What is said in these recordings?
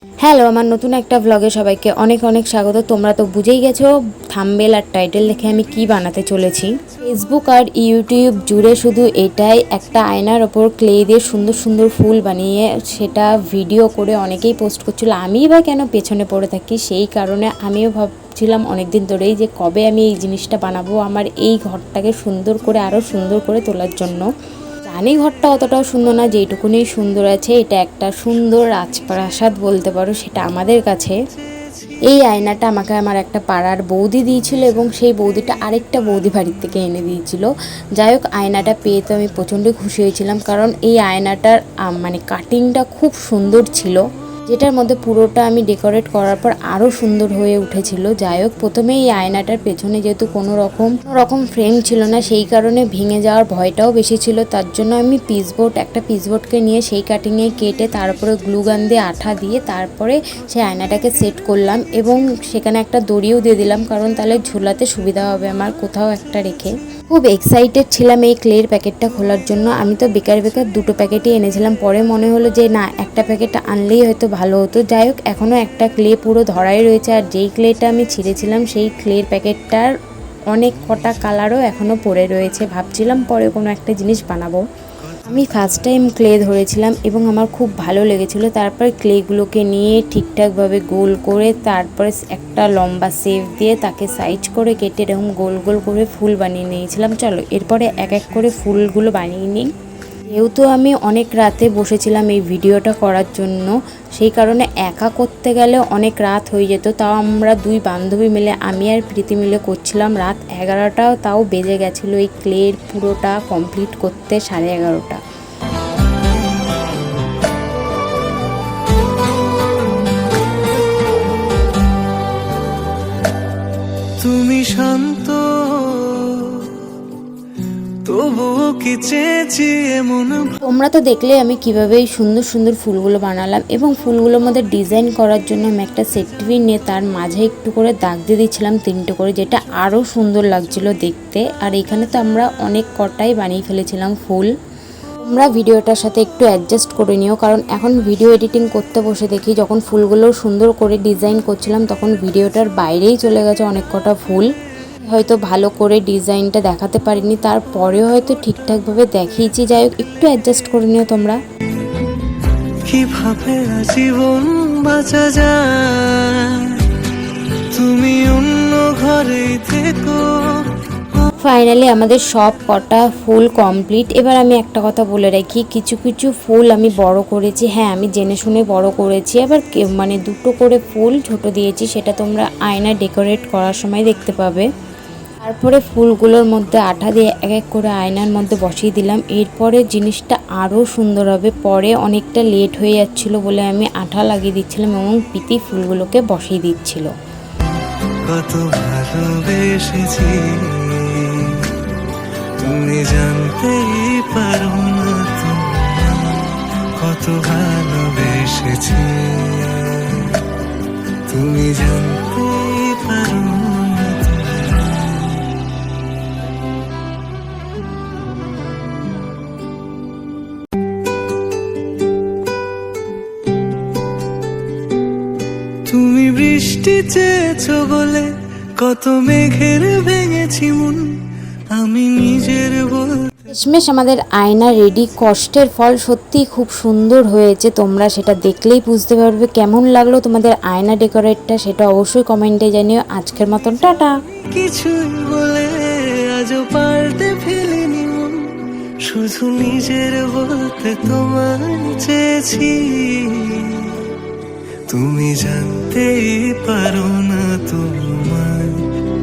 Hello, আমার নতুন একটা ব্লগে সবাইকে অনেক অনেক স্বাগত। তোমরা তো বুঝেই গেছো থাম্বনেল আর টাইটেল দেখে আমি কি বানাতে চলেছি। ফেসবুক আর ইউটিউব জুড়ে শুধু এটাই, একটা আয়নার ওপর ক্লে দিয়ে সুন্দর সুন্দর ফুল বানিয়ে সেটা ভিডিও করে অনেকেই পোস্ট করছিল। আমিই বা কেন পেছনে পড়ে থাকি, সেই কারণে আমিও ভাবছিলাম অনেকদিন ধরেই যে কবে আমি এই জিনিসটা বানাবো আমার এই ঘরটাকে সুন্দর করে আরও সুন্দর করে তোলার জন্য। জানি ঘরটা অতটাও সুন্দর না, যেইটুকুনি সুন্দর আছে এটা একটা সুন্দর রাজপ্রাসাদ বলতে পারো সেটা আমাদের কাছে। এই আয়নাটা আমাকে আমার একটা পাড়ার বৌদি দিয়েছিল এবং সেই বৌদিটা আরেকটা বৌদি বাড়ির থেকে এনে দিয়েছিল। যাই হোক, আয়নাটা পেয়ে তো আমি প্রচণ্ড খুশি হয়েছিলাম, কারণ এই আয়নাটার মানে কাটিংটা খুব সুন্দর ছিল, যেটার মধ্যে পুরোটা আমি ডেকোরেট করার পর আরও সুন্দর হয়ে উঠেছিল। যাই হোক, প্রথমে এই আয়নাটার পেছনে যেহেতু কোনো রকম ফ্রেম ছিল না, সেই কারণে ভেঙে যাওয়ার ভয়টাও বেশি ছিল। তার জন্য আমি একটা পিসবোর্ডকে নিয়ে সেই কাটিংয়ে কেটে তারপরে গ্লুগান দিয়ে আঠা দিয়ে তারপরে সেই আয়নাটাকে সেট করলাম এবং সেখানে একটা দড়িও দিয়ে দিলাম, কারণ তাহলে ঝোলাতে সুবিধা হবে আমার কোথাও একটা রেখে। খুব এক্সাইটেড ছিলাম এই ক্লের প্যাকেটটা খোলার জন্য। আমি তো বেকার দুটো প্যাকেটই এনেছিলাম, পরে মনে হলো যে না, একটা প্যাকেট আনলেই হয়তো ভালো হতো। যাই হোক, এখনও একটা ক্লে পুরো ধরাই রয়েছে, আর যেই ক্লেটা আমি ছিঁড়েছিলাম সেই ক্লের প্যাকেটটার অনেক কটা কালারও এখনও পড়ে রয়েছে। ভাবছিলাম পরে কোনো একটা জিনিস বানাবো। আমি ফার্স্ট টাইম ক্লে ধরেছিলাম এবং আমার খুব ভালো লেগেছিলো। তারপর ক্লেগুলোকে নিয়ে ঠিকঠাকভাবে গোল করে তারপরে একটা লম্বা শেপ দিয়ে তাকে সাইজ করে কেটে এরকম গোল গোল করে ফুল বানিয়ে নিয়েছিলাম। চলো এরপরে এক এক করে ফুলগুলো বানিয়ে নিই। যেহেতু আমি অনেক রাতে বসেছিলাম এই ভিডিওটা করার জন্য, সেই কারণে একা করতে গেলে অনেক রাত হয়ে যেত। তাও আমরা দুই বান্ধবী মিলে, আমি আর প্রীতি মিলে করছিলাম। রাত 11টাও তাও বেজে গেছিলো এই ক্লের পুরোটা কমপ্লিট করতে, 11:30। তুমি শান্ত তবুও কি চেয়েছি এমন। তোমরা তো দেখলে আমি কিভাবে এই সুন্দর সুন্দর ফুলগুলো বানালাম, এবং ফুলগুলোর মধ্যে ডিজাইন করার জন্য আমি একটা সেটভি নিয়ে তার মাঝে একটু করে দাগ দিয়ে দিচ্ছিলাম 3টে করে, যেটা আরও সুন্দর লাগছিল দেখতে। আর এখানে তো আমরা অনেক কটাই বানিয়ে ফেলেছিলাম ফুল। তোমরা ভিডিওটার সাথে একটু অ্যাডজাস্ট করে নিও, কারণ এখন ভিডিও এডিটিং করতে বসে দেখি যখন ফুলগুলো সুন্দর করে ডিজাইন করছিলাম তখন ভিডিওটার বাইরেই চলে গেছে অনেক কটা ফুল। হয়তো ভালো করে ডিজাইনটা দেখাতে পারিনি, তারপরেও হয়তো ঠিকঠাকভাবে দেখিয়েছি। যাই হোক, একটু অ্যাডজাস্ট করে নিও তোমরা। কিভাবে জীবন বাঁচা যায়, তুমি অন্য ঘরেই থেকো। ফাইনালি আমাদের সব কটা ফুল কমপ্লিট। এবার আমি একটা কথা বলে রাখি, কিছু কিছু ফুল আমি বড় করেছি, হ্যাঁ আমি জেনে শুনে বড় করেছি। আবার মানে 2টো করে ফুল ছোট দিয়েছি, সেটা তোমরা আয়না ডেকোরেট করার সময় দেখতে পাবে। তারপরে ফুলগুলোর মধ্যে আঠা দিয়ে এক এক করে আয়নার মধ্যে বসিয়ে দিলাম। এরপরে জিনিসটা আরও সুন্দর হবে। পরে অনেকটা লেট হয়ে যাচ্ছিল বলে আমি আঠা লাগিয়ে দিচ্ছিলাম এবং প্রীতি ফুলগুলোকে বসিয়ে দিচ্ছিল। কত ভালোবেসেছি তুমি জানতেই পারো না, কত ভালোবেসেছি তুমি জানতেই পারো না। তুমি বৃষ্টি চেয়েছো বলে কত মেঘের ভেঙেছি মন, আমি নিজের শেষমেশ আমাদের আয়না রেডি। কষ্টের ফল সত্যিই খুব সুন্দর হয়েছে, তোমরা সেটা দেখলেই বুঝতে পারবে। কেমন লাগলো তোমাদের আয়না ডেকোরেটটা সেটা অবশ্যই কমেন্টে জানিও। আজকের মতন টাটা। কিছু বলে আজও পাল্টে ফেলিনি মন, শুধু নিজের বলতে তোমায় চেয়েছি। তুমি জানতেই পারো না তোমায়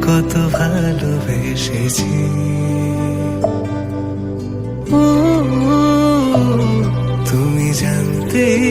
কত ভালোবেসেছি। ও তুমি জানতেই